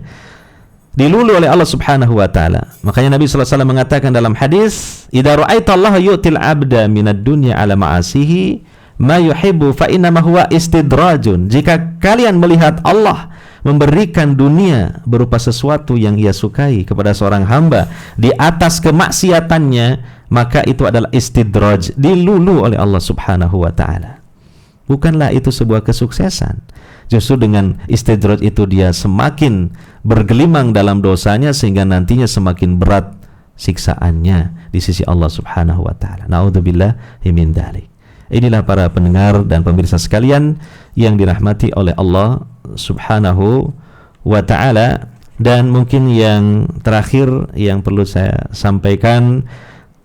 dilulu oleh Allah Subhanahu wa ta'ala. Makanya Nabi SAW mengatakan dalam hadis, idza ra'aita Allah yu'til 'abda minad dunya 'ala ma'asihi ma yuhibbu fa innama huwa istidrajun. Jika kalian melihat Allah memberikan dunia berupa sesuatu yang ia sukai kepada seorang hamba di atas kemaksiatannya, maka itu adalah istidraj, dilulu oleh Allah Subhanahu wa ta'ala. Bukanlah itu sebuah kesuksesan. Justru dengan istidraj itu dia semakin bergelimang dalam dosanya sehingga nantinya semakin berat siksaannya di sisi Allah Subhanahu wa taala. Naudzubillahi min dzalik. Inilah para pendengar dan pemirsa sekalian yang dirahmati oleh Allah Subhanahu wa taala. Dan mungkin yang terakhir yang perlu saya sampaikan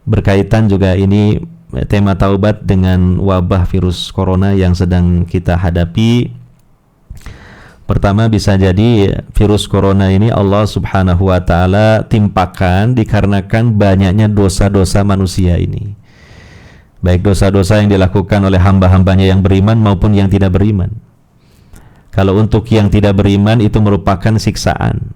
berkaitan juga ini tema taubat dengan wabah virus corona yang sedang kita hadapi. Pertama, bisa jadi virus corona ini Allah Subhanahu wa taala timpakan dikarenakan banyaknya dosa-dosa manusia ini. Baik dosa-dosa yang dilakukan oleh hamba-hambanya yang beriman maupun yang tidak beriman. Kalau untuk yang tidak beriman itu merupakan siksaan.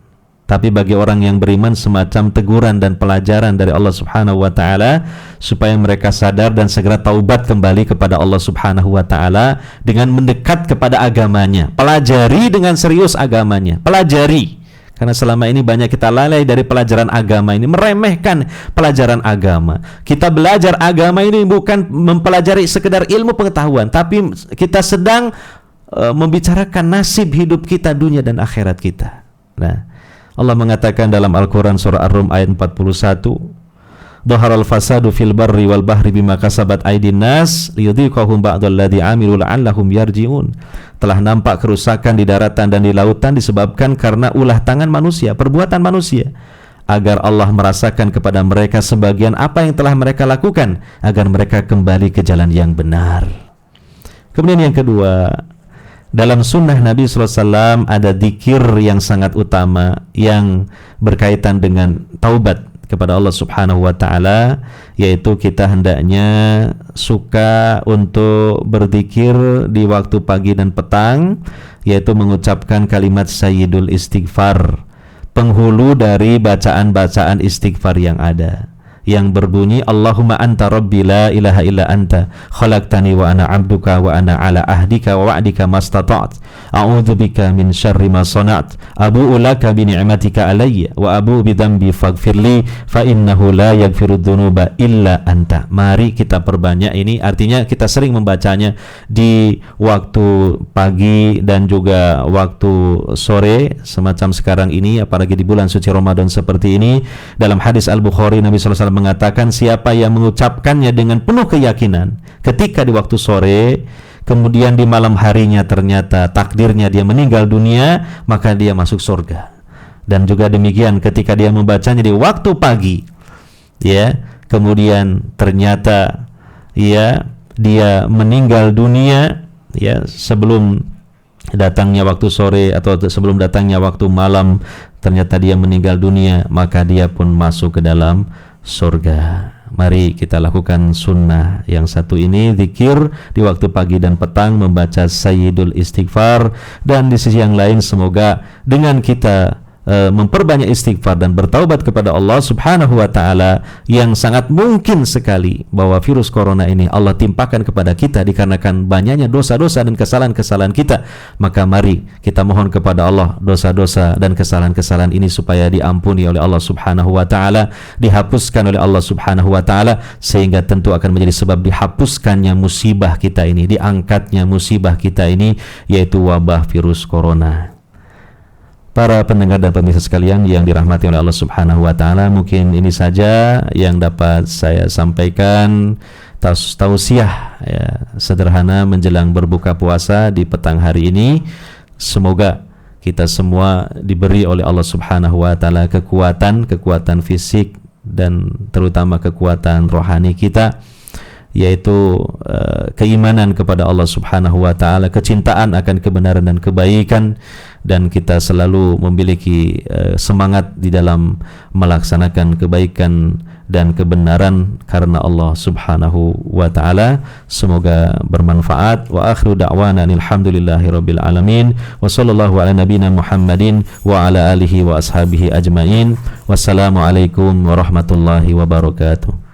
Tapi bagi orang yang beriman semacam teguran dan pelajaran dari Allah Subhanahu wa taala supaya mereka sadar dan segera taubat kembali kepada Allah Subhanahu wa taala dengan mendekat kepada agamanya. Pelajari dengan serius agamanya. Pelajari. Karena selama ini banyak kita lalai dari pelajaran agama ini, meremehkan pelajaran agama. Kita belajar agama ini bukan mempelajari sekedar ilmu pengetahuan, tapi kita sedang membicarakan nasib hidup kita, dunia dan akhirat kita. Nah, Allah mengatakan dalam Al-Quran surah Ar-Rum ayat 41, Dhaharal fasadu fil barri wal bahri bima kasabat aydin nas liyudhiqahum ba'dalladzi 'amilu la'allahum yarji'un. Telah nampak kerusakan di daratan dan di lautan disebabkan karena ulah tangan manusia, perbuatan manusia, agar Allah merasakan kepada mereka sebagian apa yang telah mereka lakukan, agar mereka kembali ke jalan yang benar. Kemudian yang kedua, dalam sunnah Nabi SAW ada dzikir yang sangat utama yang berkaitan dengan taubat kepada Allah Subhanahu wa taala, yaitu kita hendaknya suka untuk berzikir di waktu pagi dan petang, yaitu mengucapkan kalimat sayyidul istighfar, penghulu dari bacaan-bacaan istighfar yang ada, yang berbunyi Allahumma anta rabbi la ilaha illa anta khalaqtani wa ana 'abduka wa ana 'ala ahdika wa wa'dika mastata'tu a'udzubika min syarri ma sana'tu abu'u laka bi ni'matika alayya wa abu'u bi dhanbi faghfirli fa innahu la yaghfiru dzunuba illa anta. Mari kita perbanyak ini, artinya kita sering membacanya di waktu pagi dan juga waktu sore semacam sekarang ini, apalagi di bulan suci Ramadan seperti ini. Dalam hadis Al-Bukhari Nabi SAW mengatakan siapa yang mengucapkannya dengan penuh keyakinan ketika di waktu sore, kemudian di malam harinya ternyata takdirnya dia meninggal dunia, maka dia masuk surga. Dan juga demikian ketika dia membacanya di waktu pagi, ya, kemudian ternyata ya dia meninggal dunia ya sebelum datangnya waktu sore atau sebelum datangnya waktu malam, ternyata dia meninggal dunia, maka dia pun masuk ke dalam surga. Mari kita lakukan sunnah yang satu ini, zikir di waktu pagi dan petang, membaca sayyidul istighfar. Dan di sisi yang lain semoga dengan kita memperbanyak istighfar dan bertaubat kepada Allah Subhanahu wa taala, yang sangat mungkin sekali bahwa virus corona ini Allah timpakan kepada kita dikarenakan banyaknya dosa-dosa dan kesalahan-kesalahan kita. Maka mari kita mohon kepada Allah dosa-dosa dan kesalahan-kesalahan ini supaya diampuni oleh Allah Subhanahu wa taala, dihapuskan oleh Allah Subhanahu wa taala, sehingga tentu akan menjadi sebab dihapuskannya musibah kita ini, diangkatnya musibah kita ini, yaitu wabah virus corona. Para pendengar dan pemirsa sekalian yang dirahmati oleh Allah Subhanahu wa taala, mungkin ini saja yang dapat saya sampaikan, tausiah ya, sederhana menjelang berbuka puasa di petang hari ini. Semoga kita semua diberi oleh Allah Subhanahu wa taala kekuatan fisik dan terutama kekuatan rohani kita, yaitu keimanan kepada Allah Subhanahu wa taala, kecintaan akan kebenaran dan kebaikan, dan kita selalu memiliki semangat di dalam melaksanakan kebaikan dan kebenaran karena Allah Subhanahu wa taala. Semoga bermanfaat. Wa akhiru da'wana alhamdulillahirabbil alamin wa sallallahu ala nabiyyina Muhammadin wa ala alihi wa ashabihi ajmain. Wassalamu alaikum warahmatullahi wabarakatuh.